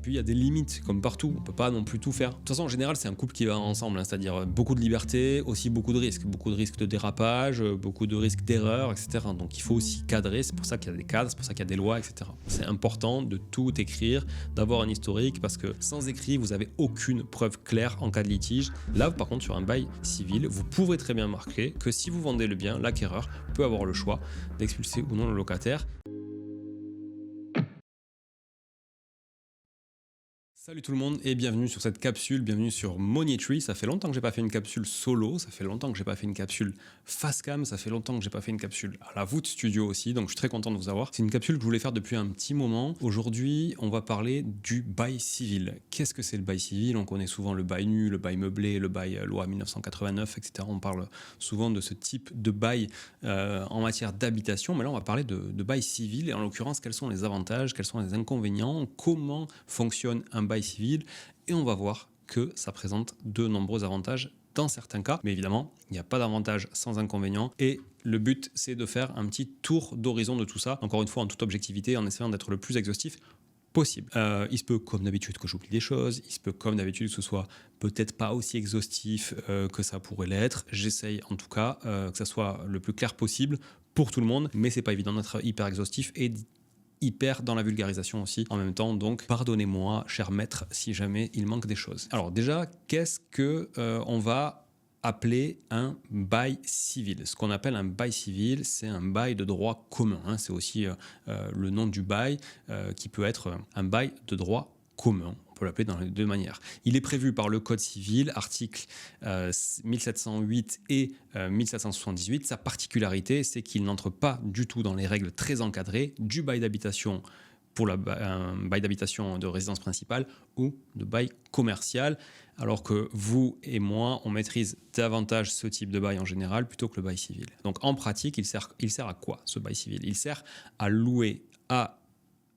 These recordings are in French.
puis il y a des limites, comme partout, on peut pas non plus tout faire. De toute façon, en général, c'est un couple qui va ensemble, hein, c'est-à-dire beaucoup de liberté, aussi beaucoup de risques de dérapage, beaucoup de risques d'erreur, etc. Donc il faut aussi cadrer, c'est pour ça qu'il y a des cadres, c'est pour ça qu'il y a des lois, etc. C'est important de tout écrire, d'avoir un historique, parce que sans écrit, vous avez aucune preuve claire en cas de litige. Là, par contre, sur un bail civil, vous pourrez très bien marquer que si vous vendez le bien, l'acquéreur peut avoir le choix d'expulser ou non le locataire. Salut tout le monde et bienvenue sur cette capsule, bienvenue sur Money Tree. Ça fait longtemps que j'ai pas fait une capsule solo, ça fait longtemps que j'ai pas fait une capsule face cam, ça fait longtemps que j'ai pas fait une capsule à la voûte studio aussi, donc je suis très content de vous avoir. C'est une capsule que je voulais faire depuis un petit moment. Aujourd'hui, on va parler du bail civil. Qu'est-ce que c'est le bail civil? On connaît souvent le bail nu, le bail meublé, le bail loi 1989, etc. On parle souvent de ce type de bail en matière d'habitation, mais là on va parler de bail civil et en l'occurrence quels sont les avantages, quels sont les inconvénients, comment fonctionne un bail civil, et on va voir que ça présente de nombreux avantages dans certains cas, mais évidemment il n'y a pas d'avantage sans inconvénient, et le but c'est de faire un petit tour d'horizon de tout ça, encore une fois en toute objectivité, en essayant d'être le plus exhaustif possible. Il se peut comme d'habitude que j'oublie des choses, il se peut comme d'habitude que ce soit peut-être pas aussi exhaustif que ça pourrait l'être. J'essaye en tout cas que ça soit le plus clair possible pour tout le monde, mais c'est pas évident d'être hyper exhaustif et hyper dans la vulgarisation aussi en même temps, donc pardonnez-moi cher maître si jamais il manque des choses. Alors déjà, qu'est-ce que on va appeler un bail civil? Ce qu'on appelle un bail civil, c'est un bail de droit commun, hein. C'est aussi le nom du bail qui peut être un bail de droit commun. On peut l'appeler dans les deux manières. Il est prévu par le Code civil, articles 1708 et 1778. Sa particularité, c'est qu'il n'entre pas du tout dans les règles très encadrées du bail d'habitation pour un bail d'habitation de résidence principale ou de bail commercial, alors que vous et moi, on maîtrise davantage ce type de bail en général plutôt que le bail civil. Donc en pratique, il sert à quoi ce bail civil? Il sert à louer à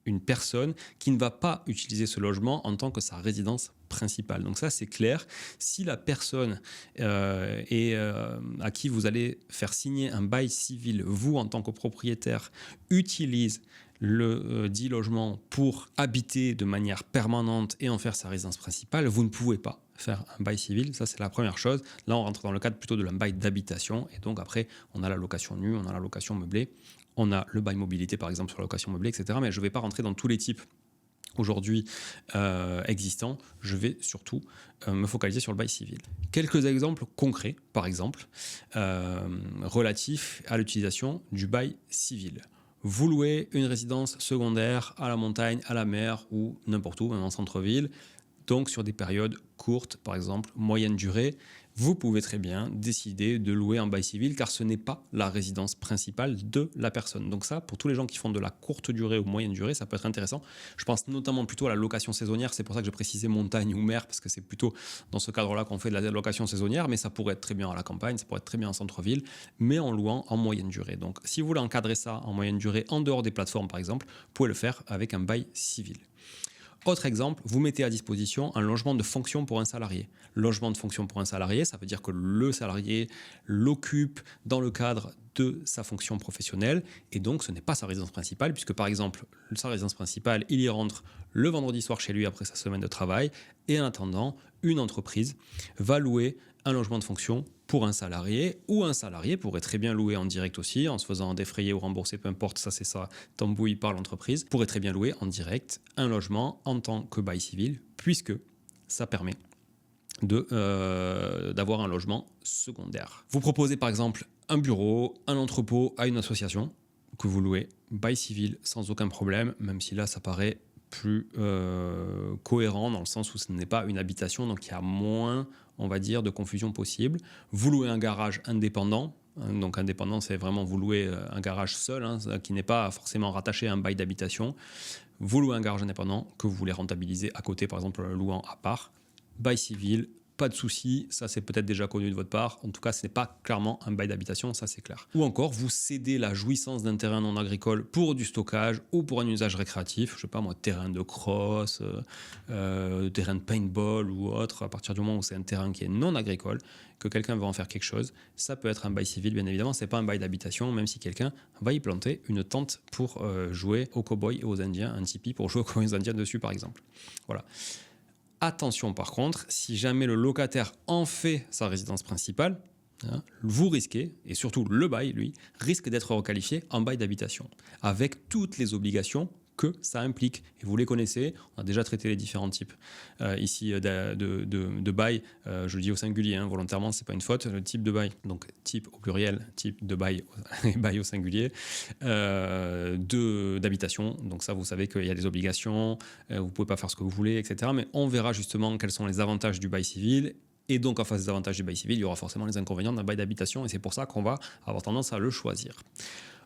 une personne qui ne va pas utiliser ce logement en tant que sa résidence principale. Donc ça, c'est clair. Si la personne à qui vous allez faire signer un bail civil, vous, en tant que propriétaire, utilise le dit logement pour habiter de manière permanente et en faire sa résidence principale, vous ne pouvez pas faire un bail civil. Ça, c'est la première chose. Là, on rentre dans le cadre plutôt de la bail d'habitation. Et donc, après, on a la location nue, on a la location meublée, on a le bail mobilité, par exemple, sur la location meublée, etc. Mais je ne vais pas rentrer dans tous les types aujourd'hui existants. Je vais surtout me focaliser sur le bail civil. Quelques exemples concrets, par exemple, relatifs à l'utilisation du bail civil. Vous louez une résidence secondaire à la montagne, à la mer ou n'importe où, même en centre-ville, donc sur des périodes courtes, par exemple moyenne durée, vous pouvez très bien décider de louer un bail civil car ce n'est pas la résidence principale de la personne. Donc ça, pour tous les gens qui font de la courte durée ou moyenne durée, ça peut être intéressant. Je pense notamment plutôt à la location saisonnière, c'est pour ça que j'ai précisé montagne ou mer, parce que c'est plutôt dans ce cadre-là qu'on fait de la location saisonnière, mais ça pourrait être très bien à la campagne, ça pourrait être très bien en centre-ville, mais en louant en moyenne durée. Donc si vous voulez encadrer ça en moyenne durée, en dehors des plateformes par exemple, vous pouvez le faire avec un bail civil. Autre exemple, vous mettez à disposition un logement de fonction pour un salarié. Logement de fonction pour un salarié, ça veut dire que le salarié l'occupe dans le cadre de sa fonction professionnelle et donc ce n'est pas sa résidence principale puisque par exemple sa résidence principale, il y rentre le vendredi soir chez lui après sa semaine de travail et en attendant, une entreprise va louer un logement de fonction pour un salarié, ou un salarié pourrait très bien louer en direct aussi, en se faisant défrayer ou rembourser, peu importe, ça c'est ça, tambouille par l'entreprise, pourrait très bien louer en direct un logement en tant que bail civil, puisque ça permet d'avoir un logement secondaire. Vous proposez par exemple un bureau, un entrepôt à une association que vous louez, bail civil sans aucun problème, même si là ça paraît plus cohérent dans le sens où ce n'est pas une habitation, donc il y a moins, on va dire, de confusion possible. Vous louez un garage indépendant, hein, donc indépendant c'est vraiment vous louez un garage seul, hein, qui n'est pas forcément rattaché à un bail d'habitation. Vous louez un garage indépendant que vous voulez rentabiliser à côté, par exemple le louant à part. Bail civil, pas de souci, ça c'est peut-être déjà connu de votre part. En tout cas, ce n'est pas clairement un bail d'habitation, ça c'est clair. Ou encore, vous cédez la jouissance d'un terrain non agricole pour du stockage ou pour un usage récréatif, je sais pas moi, terrain de cross, terrain de paintball ou autre, à partir du moment où c'est un terrain qui est non agricole, que quelqu'un va en faire quelque chose, ça peut être un bail civil, bien évidemment, c'est pas un bail d'habitation, même si quelqu'un va y planter une tente pour jouer aux cow-boys et aux indiens, un tipi pour jouer aux cow-boys et aux indiens dessus par exemple. Voilà. Attention par contre, si jamais le locataire en fait sa résidence principale, vous risquez, et surtout le bail, lui, risque d'être requalifié en bail d'habitation, avec toutes les obligations que ça implique. Et vous les connaissez, on a déjà traité les différents types ici de bail, je le dis au singulier, volontairement, ce n'est pas une faute, le type de bail, donc type au pluriel, type de bail, bail au singulier, d'habitation, donc ça vous savez qu'il y a des obligations, vous ne pouvez pas faire ce que vous voulez, etc. Mais on verra justement quels sont les avantages du bail civil. Et donc, en face des avantages du bail civil, il y aura forcément les inconvénients d'un bail d'habitation, et c'est pour ça qu'on va avoir tendance à le choisir.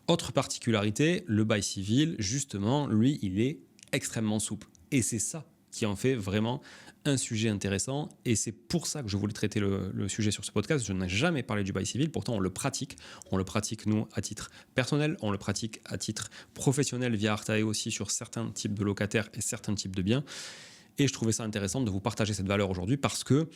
Autre particularité, le bail civil, justement, lui, il est extrêmement souple. Et c'est ça qui en fait vraiment un sujet intéressant. Et c'est pour ça que je voulais traiter le sujet sur ce podcast. Je n'ai jamais parlé du bail civil, pourtant on le pratique. On le pratique, nous, à titre personnel. On le pratique à titre professionnel via Artae aussi sur certains types de locataires et certains types de biens. Et je trouvais ça intéressant de vous partager cette valeur aujourd'hui parce que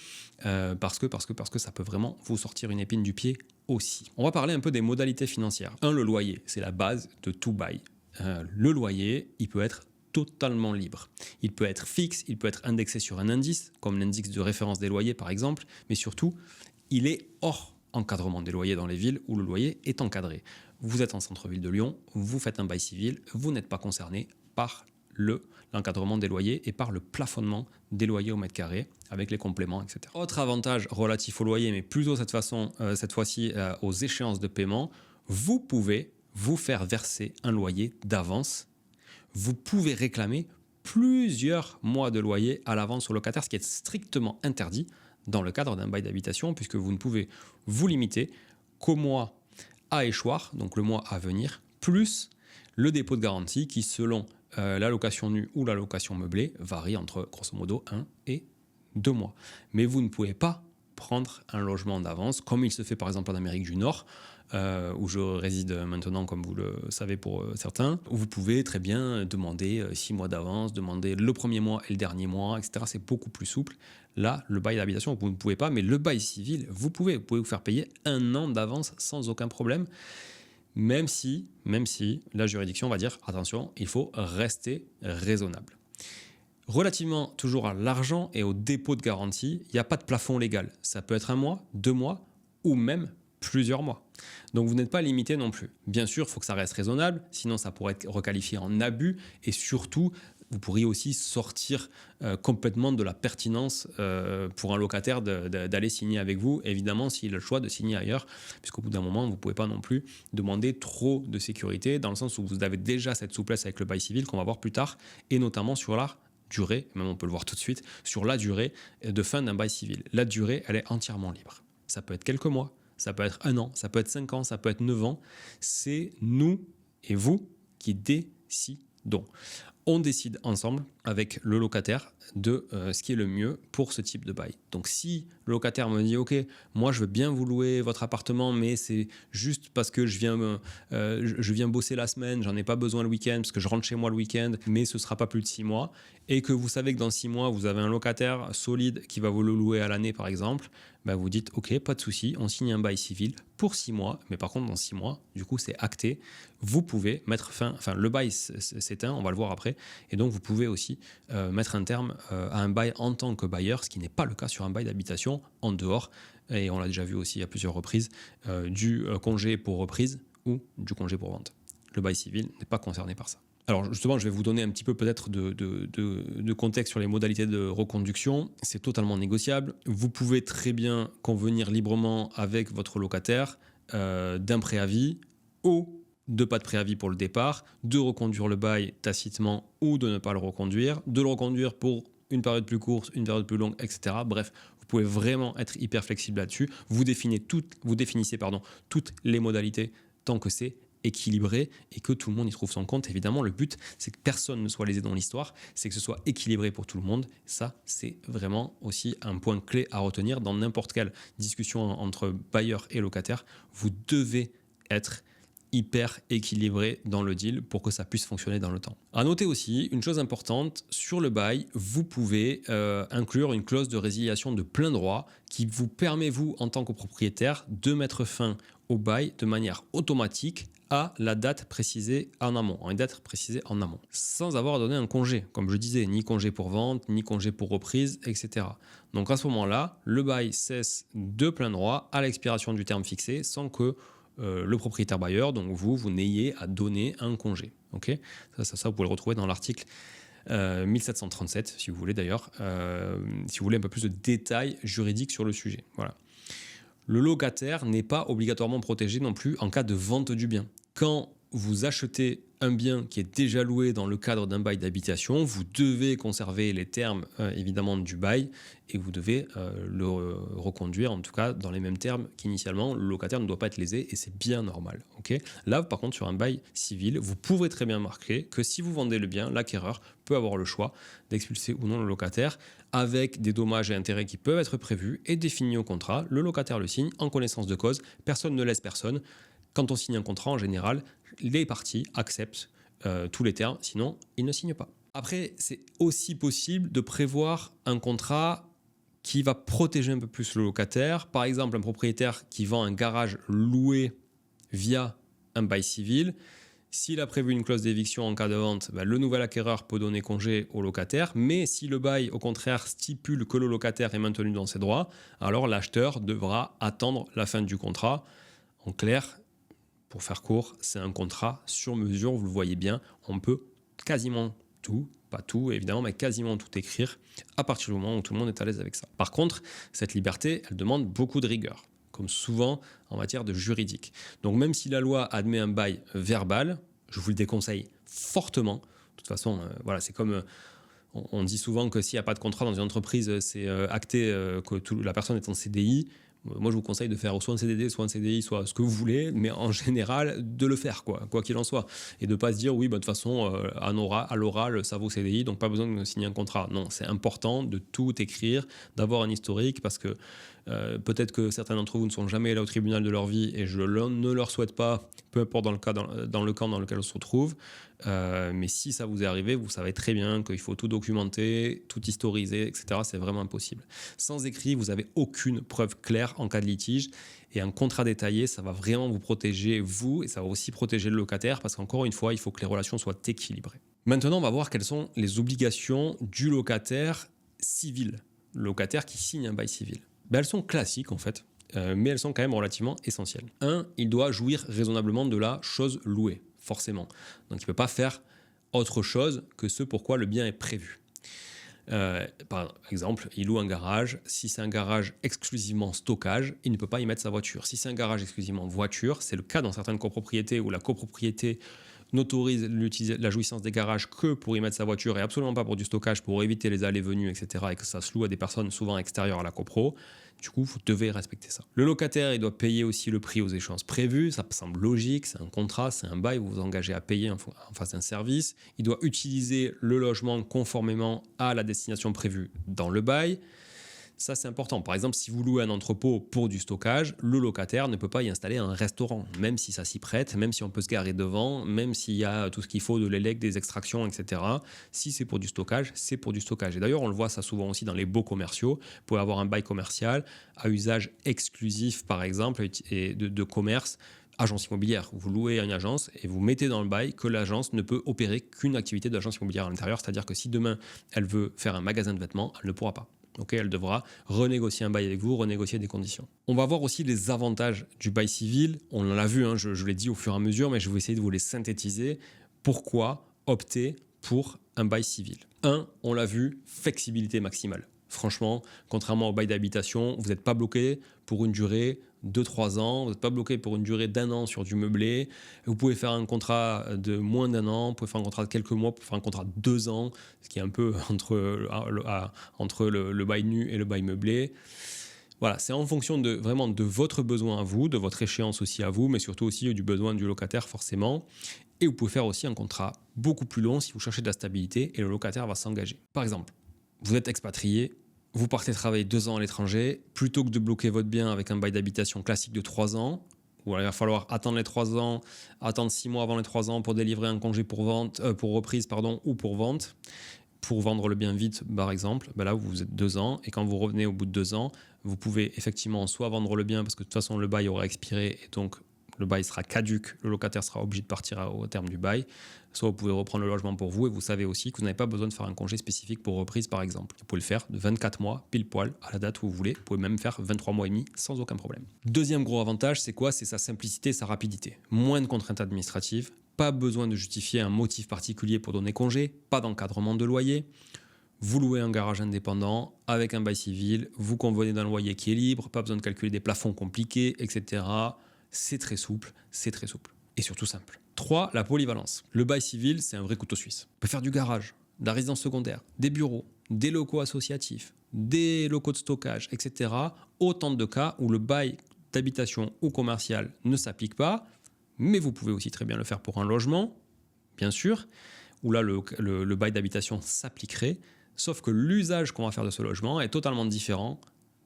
ça peut vraiment vous sortir une épine du pied aussi. On va parler un peu des modalités financières. Le loyer, c'est la base de tout bail. Le loyer, il peut être totalement libre. Il peut être fixe, il peut être indexé sur un indice, comme l'indice de référence des loyers par exemple, mais surtout, il est hors encadrement des loyers dans les villes où le loyer est encadré. Vous êtes en centre-ville de Lyon, vous faites un bail civil, vous n'êtes pas concerné par l'encadrement des loyers et par le plafonnement des loyers au mètre carré avec les compléments, etc. Autre avantage relatif au loyer, mais plutôt cette fois-ci aux échéances de paiement, vous pouvez vous faire verser un loyer d'avance. Vous pouvez réclamer plusieurs mois de loyer à l'avance au locataire, ce qui est strictement interdit dans le cadre d'un bail d'habitation, puisque vous ne pouvez vous limiter qu'au mois à échoir, donc le mois à venir, plus le dépôt de garantie qui, selon la location nue ou la location meublée, varie entre grosso modo 1 et 2 mois. Mais vous ne pouvez pas prendre un logement d'avance, comme il se fait par exemple en Amérique du Nord, où je réside maintenant, comme vous le savez pour certains, où vous pouvez très bien demander 6 mois d'avance, demander le premier mois et le dernier mois, etc. C'est beaucoup plus souple. Là, le bail d'habitation, vous ne pouvez pas, mais le bail civil, vous pouvez vous faire payer 1 an d'avance sans aucun problème. Même si la juridiction va dire, attention, il faut rester raisonnable. Relativement toujours à l'argent et au dépôt de garantie, il n'y a pas de plafond légal. Ça peut être 1 mois, 2 mois ou même plusieurs mois. Donc vous n'êtes pas limité non plus. Bien sûr, il faut que ça reste raisonnable, sinon ça pourrait être requalifié en abus et surtout, vous pourriez aussi sortir complètement de la pertinence pour un locataire d'aller signer avec vous, évidemment s'il a le choix de signer ailleurs, puisqu'au bout d'un moment, vous ne pouvez pas non plus demander trop de sécurité, dans le sens où vous avez déjà cette souplesse avec le bail civil qu'on va voir plus tard, et notamment sur la durée, même on peut le voir tout de suite, sur la durée de fin d'un bail civil. La durée, elle est entièrement libre. Ça peut être quelques mois, ça peut être 1 an, ça peut être 5 ans, ça peut être 9 ans. C'est nous et vous qui décidons. On décide ensemble avec le locataire de ce qui est le mieux pour ce type de bail. Donc si le locataire me dit « Ok, moi je veux bien vous louer votre appartement, mais c'est juste parce que je viens bosser la semaine, j'en ai pas besoin le week-end, parce que je rentre chez moi le week-end, mais ce sera pas plus de 6 mois. » Et que vous savez que dans 6 mois, vous avez un locataire solide qui va vous le louer à l'année par exemple, ben vous dites « Ok, pas de souci, on signe un bail civil pour 6 mois, mais par contre dans 6 mois, du coup c'est acté, vous pouvez mettre fin, enfin le bail s'éteint, on va le voir après, et donc vous pouvez aussi mettre un terme à un bail en tant que bailleur, ce qui n'est pas le cas sur un bail d'habitation en dehors, et on l'a déjà vu aussi à plusieurs reprises, du congé pour reprise ou du congé pour vente. Le bail civil n'est pas concerné par ça. Alors justement, je vais vous donner un petit peu peut-être de contexte sur les modalités de reconduction. C'est totalement négociable. Vous pouvez très bien convenir librement avec votre locataire d'un préavis ou de pas de préavis pour le départ, de reconduire le bail tacitement ou de ne pas le reconduire, de le reconduire pour une période plus courte, une période plus longue, etc. Bref, vous pouvez vraiment être hyper flexible là-dessus. Vous définissez toutes les modalités tant que c'est équilibré et que tout le monde y trouve son compte. Évidemment, le but, c'est que personne ne soit lésé dans l'histoire, c'est que ce soit équilibré pour tout le monde. Ça, c'est vraiment aussi un point clé à retenir dans n'importe quelle discussion entre bailleur et locataire. Vous devez être hyper équilibré dans le deal pour que ça puisse fonctionner dans le temps. À noter aussi, une chose importante, sur le bail, vous pouvez inclure une clause de résiliation de plein droit qui vous permet, vous, en tant que propriétaire, de mettre fin au bail de manière automatique à la date précisée en amont, sans avoir à donner un congé, comme je disais, ni congé pour vente, ni congé pour reprise, etc. Donc à ce moment-là, le bail cesse de plein droit à l'expiration du terme fixé sans que le propriétaire bailleur, donc vous n'ayez à donner un congé. Okay, ça, vous pouvez le retrouver dans l'article 1737, si vous voulez d'ailleurs, si vous voulez un peu plus de détails juridiques sur le sujet. Voilà. Le locataire n'est pas obligatoirement protégé non plus en cas de vente du bien. Quand vous achetez un bien qui est déjà loué dans le cadre d'un bail d'habitation, vous devez conserver les termes évidemment du bail et vous devez le reconduire en tout cas dans les mêmes termes qu'initialement. Le locataire ne doit pas être lésé et c'est bien normal. Okay, là par contre sur un bail civil, vous pourrez très bien marquer que si vous vendez le bien, l'acquéreur peut avoir le choix d'expulser ou non le locataire avec des dommages et intérêts qui peuvent être prévus et définis au contrat. Le locataire le signe en connaissance de cause, personne ne laisse personne. Quand on signe un contrat, en général, les parties acceptent tous les termes, sinon ils ne signent pas. Après, c'est aussi possible de prévoir un contrat qui va protéger un peu plus le locataire. Par exemple, un propriétaire qui vend un garage loué via un bail civil, s'il a prévu une clause d'éviction en cas de vente, le nouvel acquéreur peut donner congé au locataire, mais si le bail, au contraire, stipule que le locataire est maintenu dans ses droits, alors l'acheteur devra attendre la fin du contrat. En clair, pour faire court, c'est un contrat sur mesure, vous le voyez bien, on peut quasiment tout, pas tout évidemment, mais quasiment tout écrire à partir du moment où tout le monde est à l'aise avec ça. Par contre, cette liberté, elle demande beaucoup de rigueur, comme souvent en matière de juridique. Donc même si la loi admet un bail verbal, je vous le déconseille fortement. De toute façon, voilà, c'est comme... on dit souvent que s'il n'y a pas de contrat dans une entreprise, c'est acté que la personne est en CDI. Moi, je vous conseille de faire soit un CDD, soit un CDI, soit ce que vous voulez, mais en général, de le faire, quoi qu'il en soit. Et de ne pas se dire, oui, de toute façon, à l'oral, ça vaut CDI, donc pas besoin de signer un contrat. Non, c'est important de tout écrire, d'avoir un historique, parce que peut-être que certains d'entre vous ne sont jamais allés au tribunal de leur vie, et je ne leur souhaite pas, peu importe dans le camp dans lequel on se retrouve. Mais si ça vous est arrivé, vous savez très bien qu'il faut tout documenter, tout historiser, etc. C'est vraiment impossible. Sans écrit, vous n'avez aucune preuve claire en cas de litige. Et un contrat détaillé, ça va vraiment vous protéger, vous, et ça va aussi protéger le locataire, parce qu'encore une fois, il faut que les relations soient équilibrées. Maintenant, on va voir quelles sont les obligations du locataire civil, le locataire qui signe un bail civil. Elles sont classiques en fait, mais elles sont quand même relativement essentielles. 1, il doit jouir raisonnablement de la chose louée, forcément. Donc il ne peut pas faire autre chose que ce pourquoi le bien est prévu. Par exemple, il loue un garage. Si c'est un garage exclusivement stockage, il ne peut pas y mettre sa voiture. Si c'est un garage exclusivement voiture, c'est le cas dans certaines copropriétés où la copropriété n'autorise la jouissance des garages que pour y mettre sa voiture et absolument pas pour du stockage, pour éviter les allées-venues, etc. et que ça se loue à des personnes souvent extérieures à la copro. Du coup, vous devez respecter ça. Le locataire, il doit payer aussi le prix aux échéances prévues. Ça semble logique, c'est un contrat, c'est un bail, vous vous engagez à payer en face d'un service. Il doit utiliser le logement conformément à la destination prévue dans le bail. Ça, c'est important. Par exemple, si vous louez un entrepôt pour du stockage, le locataire ne peut pas y installer un restaurant, même si ça s'y prête, même si on peut se garer devant, même s'il y a tout ce qu'il faut de l'élec, des extractions, etc. Si c'est pour du stockage, c'est pour du stockage. Et d'ailleurs, on le voit ça souvent aussi dans les baux commerciaux. Vous pouvez avoir un bail commercial à usage exclusif, par exemple, et de commerce, agence immobilière. Vous louez une agence et vous mettez dans le bail que l'agence ne peut opérer qu'une activité d'agence immobilière à l'intérieur. C'est-à-dire que si demain, elle veut faire un magasin de vêtements, elle ne pourra pas. Okay, elle devra renégocier un bail avec vous, renégocier des conditions. On va voir aussi les avantages du bail civil. On en a vu, je l'ai dit au fur et à mesure, mais je vais essayer de vous les synthétiser. Pourquoi opter pour un bail civil ? 1, on l'a vu, flexibilité maximale. Franchement, contrairement au bail d'habitation, vous n'êtes pas bloqué pour une durée de 3 ans, vous n'êtes pas bloqué pour une durée d'1 an sur du meublé. Vous pouvez faire un contrat de moins d'1 an, vous pouvez faire un contrat de quelques mois, vous pouvez faire un contrat de 2 ans, ce qui est un peu entre le bail nu et le bail meublé. Voilà, c'est en fonction vraiment de votre besoin à vous, de votre échéance aussi à vous, mais surtout aussi du besoin du locataire forcément. Et vous pouvez faire aussi un contrat beaucoup plus long si vous cherchez de la stabilité et le locataire va s'engager. Par exemple, vous êtes expatrié, vous partez travailler 2 ans à l'étranger, plutôt que de bloquer votre bien avec un bail d'habitation classique de 3 ans, où il va falloir attendre les 3 ans, attendre 6 mois avant les 3 ans pour délivrer un congé pour reprise ou pour vente, pour vendre le bien vite par exemple, là vous êtes 2 ans et quand vous revenez au bout de 2 ans, vous pouvez effectivement soit vendre le bien parce que de toute façon le bail aura expiré et donc le bail sera caduc, le locataire sera obligé de partir au terme du bail, soit vous pouvez reprendre le logement pour vous et vous savez aussi que vous n'avez pas besoin de faire un congé spécifique pour reprise par exemple. Vous pouvez le faire de 24 mois pile poil à la date où vous voulez, vous pouvez même faire 23 mois et demi sans aucun problème. Deuxième gros avantage, c'est quoi? C'est sa simplicité et sa rapidité. Moins de contraintes administratives, pas besoin de justifier un motif particulier pour donner congé, pas d'encadrement de loyer. Vous louez un garage indépendant avec un bail civil, vous convenez d'un loyer qui est libre, pas besoin de calculer des plafonds compliqués, etc. C'est très souple, et surtout simple. 3. La polyvalence. Le bail civil, c'est un vrai couteau suisse. On peut faire du garage, de la résidence secondaire, des bureaux, des locaux associatifs, des locaux de stockage, etc. Autant de cas où le bail d'habitation ou commercial ne s'applique pas, mais vous pouvez aussi très bien le faire pour un logement, bien sûr, où là le bail d'habitation s'appliquerait, sauf que l'usage qu'on va faire de ce logement est totalement différent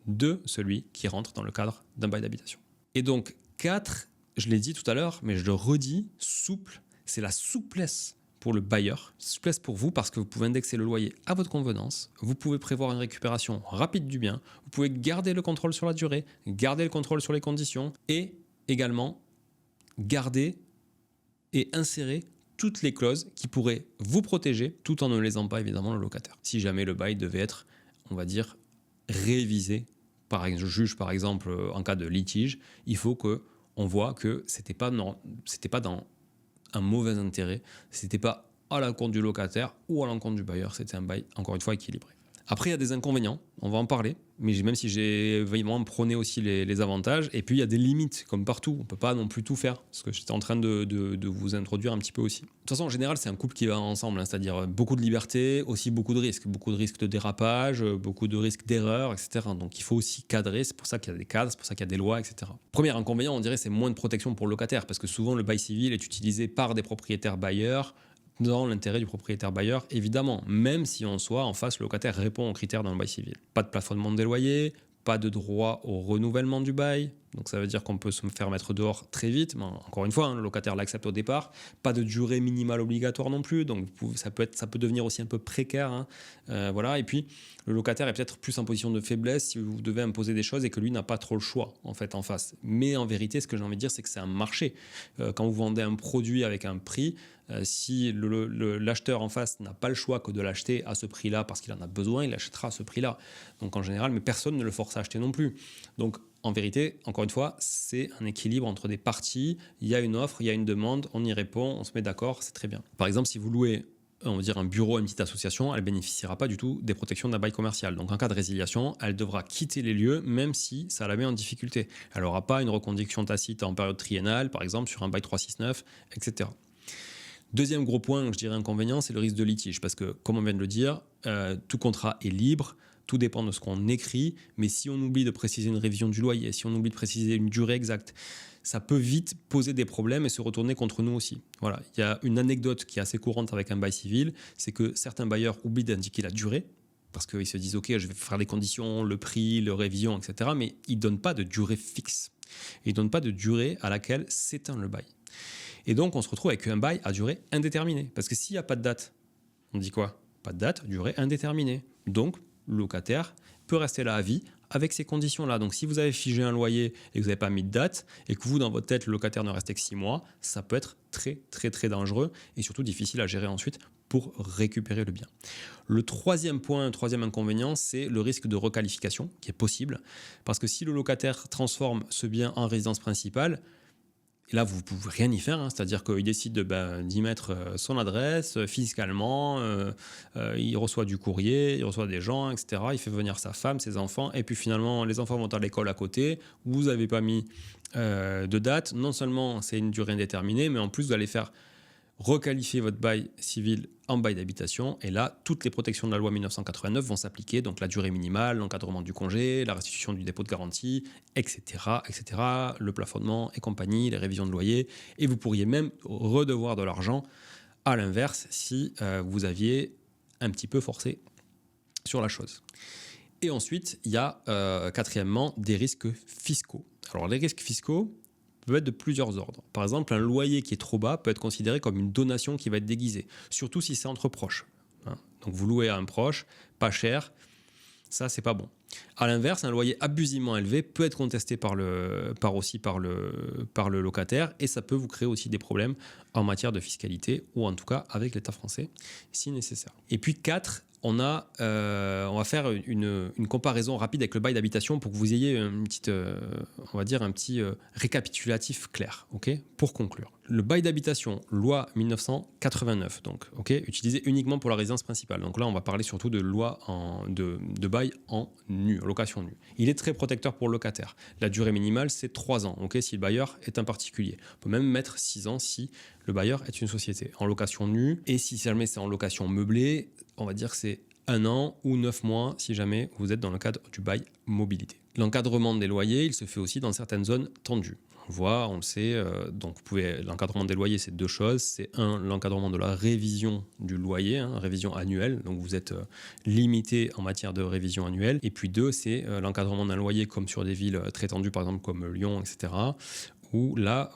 de celui qui rentre dans le cadre d'un bail d'habitation. Et donc, 4, je l'ai dit tout à l'heure, mais je le redis, souple, c'est la souplesse pour le bailleur, souplesse pour vous parce que vous pouvez indexer le loyer à votre convenance, vous pouvez prévoir une récupération rapide du bien, vous pouvez garder le contrôle sur la durée, garder le contrôle sur les conditions et également garder et insérer toutes les clauses qui pourraient vous protéger tout en ne lésant pas évidemment le locataire. Si jamais le bail devait être, on va dire, révisé par un juge par exemple en cas de litige, il faut qu'on voit que c'était pas dans un mauvais intérêt, c'était pas à l'encontre du locataire ou à l'encontre du bailleur, c'était un bail encore une fois équilibré. Après, il y a des inconvénients, on va en parler, mais même si j'ai vraiment prôné aussi les avantages, et puis il y a des limites, comme partout, on ne peut pas non plus tout faire, ce que j'étais en train de vous introduire un petit peu aussi. De toute façon, en général, c'est un couple qui va ensemble, c'est-à-dire beaucoup de liberté, aussi beaucoup de risques de dérapage, beaucoup de risques d'erreur, etc. Donc il faut aussi cadrer, c'est pour ça qu'il y a des cadres, c'est pour ça qu'il y a des lois, etc. Premier inconvénient, on dirait, c'est moins de protection pour le locataire, parce que souvent le bail civil est utilisé par des propriétaires bailleurs, dans l'intérêt du propriétaire bailleur, évidemment, même si en soi, en face, le locataire répond aux critères dans le bail civil. Pas de plafonnement des loyers, pas de droit au renouvellement du bail, donc ça veut dire qu'on peut se faire mettre dehors très vite, mais encore une fois, le locataire l'accepte au départ, pas de durée minimale obligatoire non plus, donc ça peut devenir aussi un peu précaire, voilà. Et puis le locataire est peut-être plus en position de faiblesse si vous devez imposer des choses et que lui n'a pas trop le choix en fait en face. Mais en vérité, ce que j'ai envie de dire, c'est que c'est un marché. Quand vous vendez un produit avec un prix, si l'acheteur en face n'a pas le choix que de l'acheter à ce prix-là parce qu'il en a besoin, il l'achètera à ce prix-là. Donc en général, mais personne ne le force à acheter non plus. Donc en vérité, encore une fois, c'est un équilibre entre des parties. Il y a une offre, il y a une demande, on y répond, on se met d'accord, c'est très bien. Par exemple, si vous louez on va dire un bureau à une petite association, elle ne bénéficiera pas du tout des protections d'un bail commercial. Donc en cas de résiliation, elle devra quitter les lieux même si ça la met en difficulté. Elle n'aura pas une reconduction tacite en période triennale, par exemple sur un bail 369, etc. Deuxième gros point, je dirais inconvénient, c'est le risque de litige. Parce que, comme on vient de le dire, tout contrat est libre, tout dépend de ce qu'on écrit, mais si on oublie de préciser une révision du loyer, si on oublie de préciser une durée exacte, ça peut vite poser des problèmes et se retourner contre nous aussi. Voilà. Il y a une anecdote qui est assez courante avec un bail civil, c'est que certains bailleurs oublient d'indiquer la durée, parce qu'ils se disent « Ok, je vais faire les conditions, le prix, la révision, etc. » Mais ils ne donnent pas de durée fixe. Ils ne donnent pas de durée à laquelle s'éteint le bail. Et donc, on se retrouve avec un bail à durée indéterminée. Parce que s'il n'y a pas de date, on dit quoi? Pas de date, durée indéterminée. Donc, le locataire peut rester là à vie avec ces conditions-là. Donc, si vous avez figé un loyer et que vous n'avez pas mis de date et que vous, dans votre tête, le locataire ne restait que 6 mois, ça peut être très, très, très dangereux et surtout difficile à gérer ensuite pour récupérer le bien. Le troisième point, troisième inconvénient, c'est le risque de requalification qui est possible. Parce que si le locataire transforme ce bien en résidence principale, et là, vous ne pouvez rien y faire, c'est-à-dire qu'il décide d'y mettre son adresse fiscalement, il reçoit du courrier, il reçoit des gens, etc. Il fait venir sa femme, ses enfants, et puis finalement, les enfants vont à l'école à côté, vous n'avez pas mis de date. Non seulement c'est une durée indéterminée, mais en plus, vous allez faire requalifier votre bail civil en bail d'habitation. Et là, toutes les protections de la loi 1989 vont s'appliquer. Donc la durée minimale, l'encadrement du congé, la restitution du dépôt de garantie, etc., etc., le plafonnement et compagnie, les révisions de loyer. Et vous pourriez même redevoir de l'argent à l'inverse si vous aviez un petit peu forcé sur la chose. Et ensuite, il y a quatrièmement des risques fiscaux. Alors les risques fiscaux peuvent être de plusieurs ordres. Par exemple, un loyer qui est trop bas peut être considéré comme une donation qui va être déguisée, surtout si c'est entre proches. Donc vous louez à un proche, pas cher, ça c'est pas bon. À l'inverse, un loyer abusivement élevé peut être contesté par le locataire et ça peut vous créer aussi des problèmes en matière de fiscalité ou en tout cas avec l'État français si nécessaire. Et puis 4, on va faire une comparaison rapide avec le bail d'habitation pour que vous ayez un petit récapitulatif clair, pour conclure. Le bail d'habitation, loi 1989, donc, utilisé uniquement pour la résidence principale. Donc là, on va parler surtout de loi de bail en nu, en location nue. Il est très protecteur pour le locataire. La durée minimale, c'est 3 ans, si le bailleur est un particulier. On peut même mettre 6 ans si le bailleur est une société. En location nue, et si jamais c'est en location meublée, on va dire que c'est 1 an ou 9 mois si jamais vous êtes dans le cadre du bail mobilité. L'encadrement des loyers, il se fait aussi dans certaines zones tendues. On voit, on le sait, donc l'encadrement des loyers, c'est 2 choses. C'est 1, l'encadrement de la révision du loyer, révision annuelle, donc vous êtes limité en matière de révision annuelle. Et puis 2, c'est l'encadrement d'un loyer comme sur des villes très tendues, par exemple comme Lyon, etc., où là,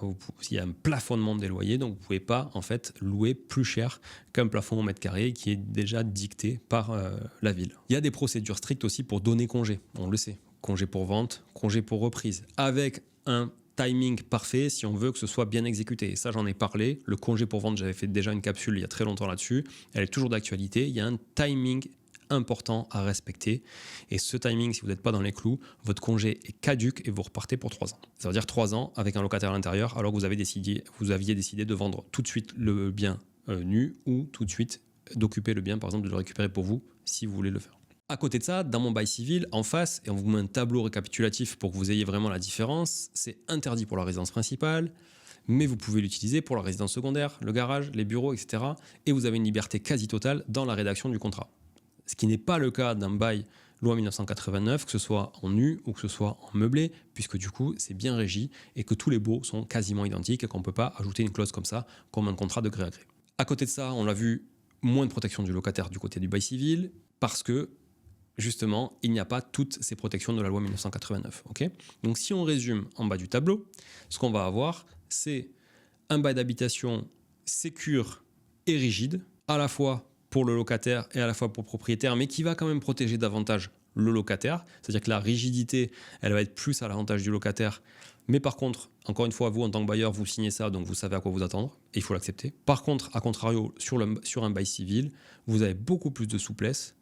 il y a un plafonnement des loyers, donc vous ne pouvez pas en fait louer plus cher qu'un plafond au mètre carré qui est déjà dicté par la ville. Il y a des procédures strictes aussi pour donner congé, on le sait. Congé pour vente, congé pour reprise, avec un timing parfait si on veut que ce soit bien exécuté. Et ça, j'en ai parlé. Le congé pour vente, j'avais fait déjà une capsule il y a très longtemps là-dessus. Elle est toujours d'actualité. Il y a un timing important à respecter. Et ce timing, si vous n'êtes pas dans les clous, votre congé est caduc et vous repartez pour 3 ans. Ça veut dire 3 ans avec un locataire à l'intérieur alors que vous aviez décidé de vendre tout de suite le bien nu ou tout de suite d'occuper le bien, par exemple de le récupérer pour vous si vous voulez le faire. À côté de ça, dans mon bail civil, en face, et on vous met un tableau récapitulatif pour que vous ayez vraiment la différence, c'est interdit pour la résidence principale, mais vous pouvez l'utiliser pour la résidence secondaire, le garage, les bureaux, etc. Et vous avez une liberté quasi totale dans la rédaction du contrat. Ce qui n'est pas le cas d'un bail loi 1989, que ce soit en nu ou que ce soit en meublé, puisque du coup, c'est bien régi et que tous les baux sont quasiment identiques et qu'on ne peut pas ajouter une clause comme ça, comme un contrat de gré à gré. À côté de ça, on l'a vu, moins de protection du locataire du côté du bail civil, parce que justement, il n'y a pas toutes ces protections de la loi 1989. Donc si on résume en bas du tableau, ce qu'on va avoir, c'est un bail d'habitation sécure et rigide, à la fois pour le locataire et à la fois pour le propriétaire, mais qui va quand même protéger davantage le locataire. C'est-à-dire que la rigidité, elle va être plus à l'avantage du locataire. Mais par contre, encore une fois, vous, en tant que bailleur, vous signez ça, donc vous savez à quoi vous attendre, et il faut l'accepter. Par contre, à contrario, sur un bail civil, vous avez beaucoup plus de souplesse,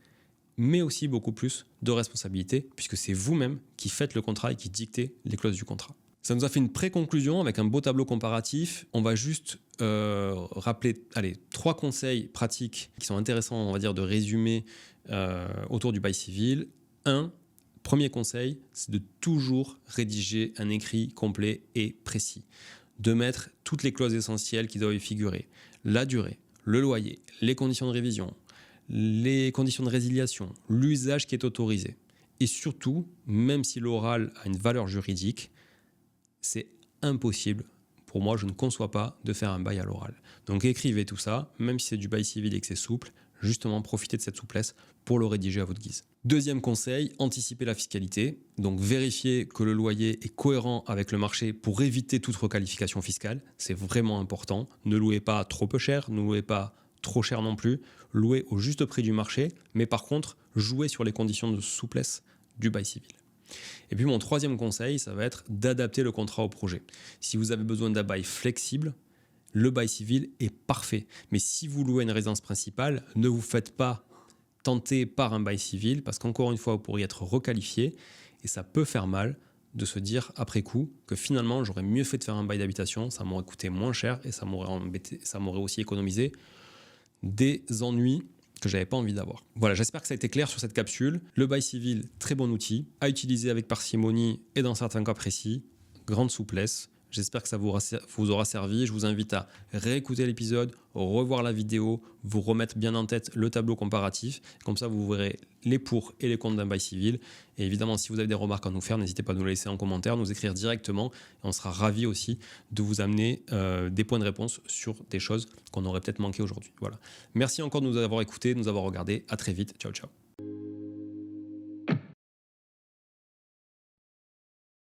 mais aussi beaucoup plus de responsabilité, puisque c'est vous-même qui faites le contrat et qui dictez les clauses du contrat. Ça nous a fait une pré-conclusion avec un beau tableau comparatif. On va juste rappeler 3 conseils pratiques qui sont intéressants, on va dire, de résumer autour du bail civil. Premier conseil, c'est de toujours rédiger un écrit complet et précis. De mettre toutes les clauses essentielles qui doivent y figurer. La durée, le loyer, les conditions de révision, les conditions de résiliation, l'usage qui est autorisé. Et surtout, même si l'oral a une valeur juridique, c'est impossible. Pour moi, je ne conçois pas de faire un bail à l'oral. Donc écrivez tout ça, même si c'est du bail civil et que c'est souple, justement profitez de cette souplesse pour le rédiger à votre guise. Deuxième conseil, anticipez la fiscalité. Donc vérifiez que le loyer est cohérent avec le marché pour éviter toute requalification fiscale. C'est vraiment important. Ne louez pas trop peu cher, ne louez pas trop cher non plus. Louez au juste prix du marché, mais par contre, jouez sur les conditions de souplesse du bail civil. Et puis mon troisième conseil, ça va être d'adapter le contrat au projet. Si vous avez besoin d'un bail flexible, le bail civil est parfait. Mais si vous louez une résidence principale, ne vous faites pas tenter par un bail civil, parce qu'encore une fois, vous pourriez être requalifié, et ça peut faire mal de se dire après coup que finalement, j'aurais mieux fait de faire un bail d'habitation, ça m'aurait coûté moins cher, et ça m'aurait aussi économisé des ennuis que j'avais pas envie d'avoir. Voilà, j'espère que ça a été clair sur cette capsule. Le bail civil, très bon outil, à utiliser avec parcimonie et dans certains cas précis, grande souplesse, J'espère que ça vous aura servi. Je vous invite à réécouter l'épisode, revoir la vidéo, vous remettre bien en tête le tableau comparatif. Comme ça, vous verrez les pour et les contre d'un bail civil. Et évidemment, si vous avez des remarques à nous faire, n'hésitez pas à nous les laisser en commentaire, nous écrire directement. Et on sera ravis aussi de vous amener des points de réponse sur des choses qu'on aurait peut-être manqué aujourd'hui. Voilà. Merci encore de nous avoir écoutés, de nous avoir regardés. À très vite. Ciao, ciao.